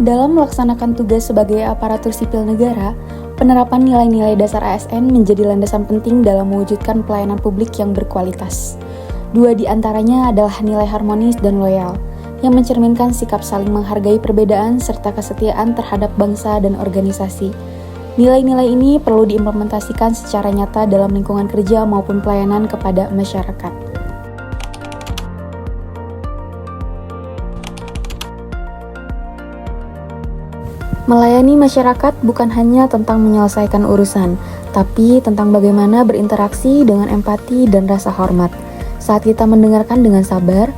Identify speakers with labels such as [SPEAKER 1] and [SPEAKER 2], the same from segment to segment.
[SPEAKER 1] Dalam melaksanakan tugas sebagai aparatur sipil negara, penerapan nilai-nilai dasar ASN menjadi landasan penting dalam mewujudkan pelayanan publik yang berkualitas. Dua di antaranya adalah nilai harmonis dan loyal, yang mencerminkan sikap saling menghargai perbedaan serta kesetiaan terhadap bangsa dan organisasi. Nilai-nilai ini perlu diimplementasikan secara nyata dalam lingkungan kerja maupun pelayanan kepada masyarakat. Melayani masyarakat bukan hanya tentang menyelesaikan urusan, tapi tentang bagaimana berinteraksi dengan empati dan rasa hormat. Saat kita mendengarkan dengan sabar,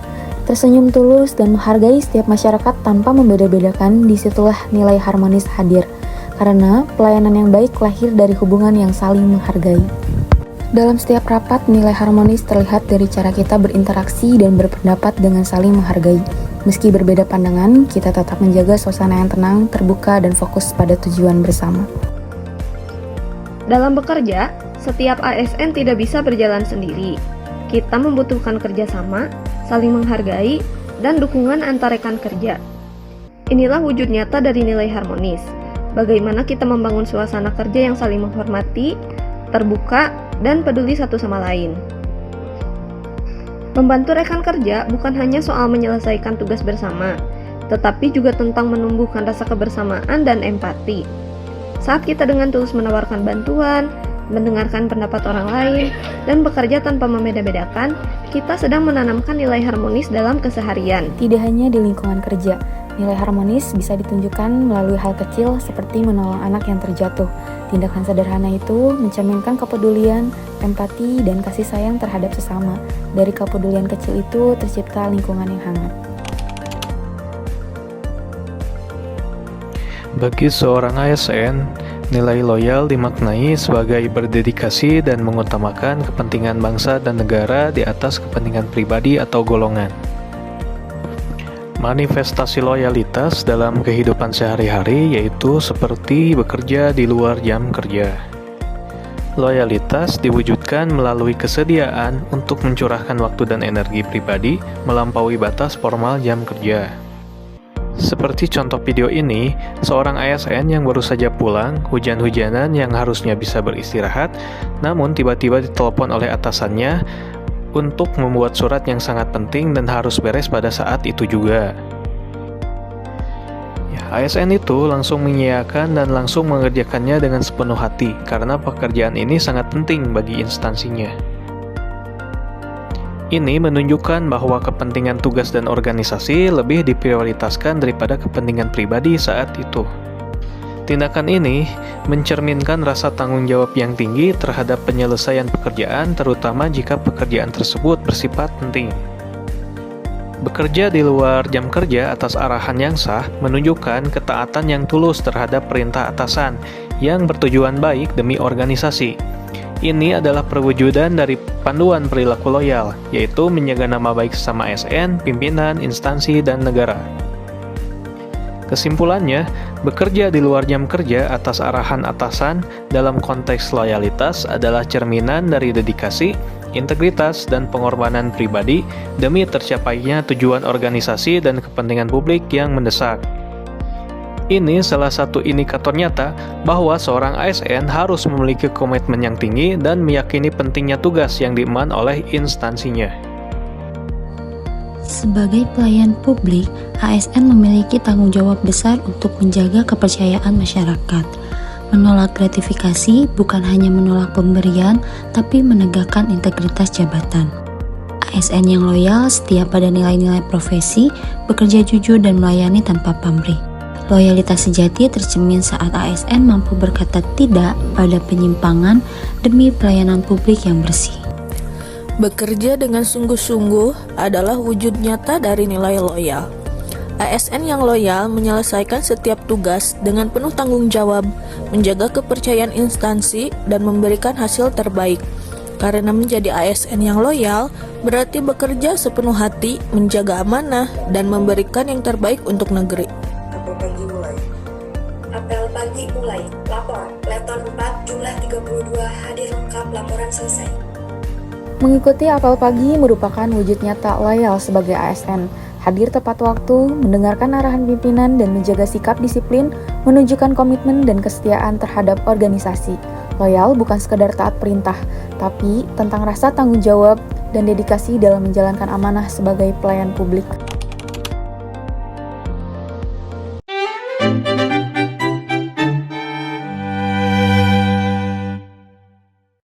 [SPEAKER 1] tersenyum tulus dan menghargai setiap masyarakat tanpa membeda-bedakan, disitulah nilai harmonis hadir. Karena pelayanan yang baik lahir dari hubungan yang saling menghargai. Dalam setiap rapat, nilai harmonis terlihat dari cara kita berinteraksi dan berpendapat dengan saling menghargai. Meski berbeda pandangan, kita tetap menjaga suasana yang tenang, terbuka, dan fokus pada tujuan bersama.
[SPEAKER 2] Dalam bekerja, setiap ASN tidak bisa berjalan sendiri. Kita membutuhkan kerjasama, saling menghargai, dan dukungan antar rekan kerja. Inilah wujud nyata dari nilai harmonis. Bagaimana kita membangun suasana kerja yang saling menghormati, terbuka, dan peduli satu sama lain. Membantu rekan kerja bukan hanya soal menyelesaikan tugas bersama, tetapi juga tentang menumbuhkan rasa kebersamaan dan empati. Saat kita dengan tulus menawarkan bantuan, mendengarkan pendapat orang lain, dan bekerja tanpa membeda-bedakan, kita sedang menanamkan nilai harmonis dalam keseharian.
[SPEAKER 1] Tidak hanya di lingkungan kerja, nilai harmonis bisa ditunjukkan melalui hal kecil seperti menolong anak yang terjatuh. Tindakan sederhana itu mencerminkan kepedulian, empati, dan kasih sayang terhadap sesama. Dari kepedulian kecil itu tercipta lingkungan yang hangat.
[SPEAKER 3] Bagi seorang ASN, nilai loyal dimaknai sebagai berdedikasi dan mengutamakan kepentingan bangsa dan negara di atas kepentingan pribadi atau golongan. Manifestasi loyalitas dalam kehidupan sehari-hari yaitu seperti bekerja di luar jam kerja. Loyalitas diwujudkan melalui kesediaan untuk mencurahkan waktu dan energi pribadi melampaui batas formal jam kerja. Seperti contoh video ini, seorang ASN yang baru saja pulang, hujan-hujanan yang harusnya bisa beristirahat, namun tiba-tiba ditelepon oleh atasannya untuk membuat surat yang sangat penting dan harus beres pada saat itu juga. ASN itu langsung mengiyakan dan langsung mengerjakannya dengan sepenuh hati karena pekerjaan ini sangat penting bagi instansinya. Ini menunjukkan bahwa kepentingan tugas dan organisasi lebih diprioritaskan daripada kepentingan pribadi saat itu. Tindakan ini mencerminkan rasa tanggung jawab yang tinggi terhadap penyelesaian pekerjaan, terutama jika pekerjaan tersebut bersifat penting. Bekerja di luar jam kerja atas arahan yang sah menunjukkan ketaatan yang tulus terhadap perintah atasan yang bertujuan baik demi organisasi. Ini adalah perwujudan dari panduan perilaku loyal, yaitu menjaga nama baik sesama ASN, pimpinan, instansi, dan negara. Kesimpulannya, bekerja di luar jam kerja atas arahan atasan dalam konteks loyalitas adalah cerminan dari dedikasi, integritas, dan pengorbanan pribadi demi tercapainya tujuan organisasi dan kepentingan publik yang mendesak. Ini salah satu indikator nyata bahwa seorang ASN harus memiliki komitmen yang tinggi dan meyakini pentingnya tugas yang diemban oleh instansinya.
[SPEAKER 4] Sebagai pelayan publik, ASN memiliki tanggung jawab besar untuk menjaga kepercayaan masyarakat. Menolak gratifikasi bukan hanya menolak pemberian, tapi menegakkan integritas jabatan. ASN yang loyal setia pada nilai-nilai profesi, bekerja jujur dan melayani tanpa pamrih. Loyalitas sejati tercermin saat ASN mampu berkata tidak pada penyimpangan demi pelayanan publik yang bersih.
[SPEAKER 5] Bekerja dengan sungguh-sungguh adalah wujud nyata dari nilai loyal. ASN yang loyal menyelesaikan setiap tugas dengan penuh tanggung jawab, menjaga kepercayaan instansi, dan memberikan hasil terbaik. Karena menjadi ASN yang loyal, berarti bekerja sepenuh hati, menjaga amanah, dan memberikan yang terbaik untuk negeri.
[SPEAKER 6] Apel pagi mulai. Apel pagi mulai. Lapor, Peleton 4, jumlah 32, hadir lengkap, laporan selesai.
[SPEAKER 1] Mengikuti apel pagi merupakan wujud nyata loyal sebagai ASN. Hadir tepat waktu, mendengarkan arahan pimpinan, dan menjaga sikap disiplin menunjukkan komitmen dan kesetiaan terhadap organisasi. Loyal bukan sekedar taat perintah, tapi tentang rasa tanggung jawab dan dedikasi dalam menjalankan amanah sebagai pelayan publik.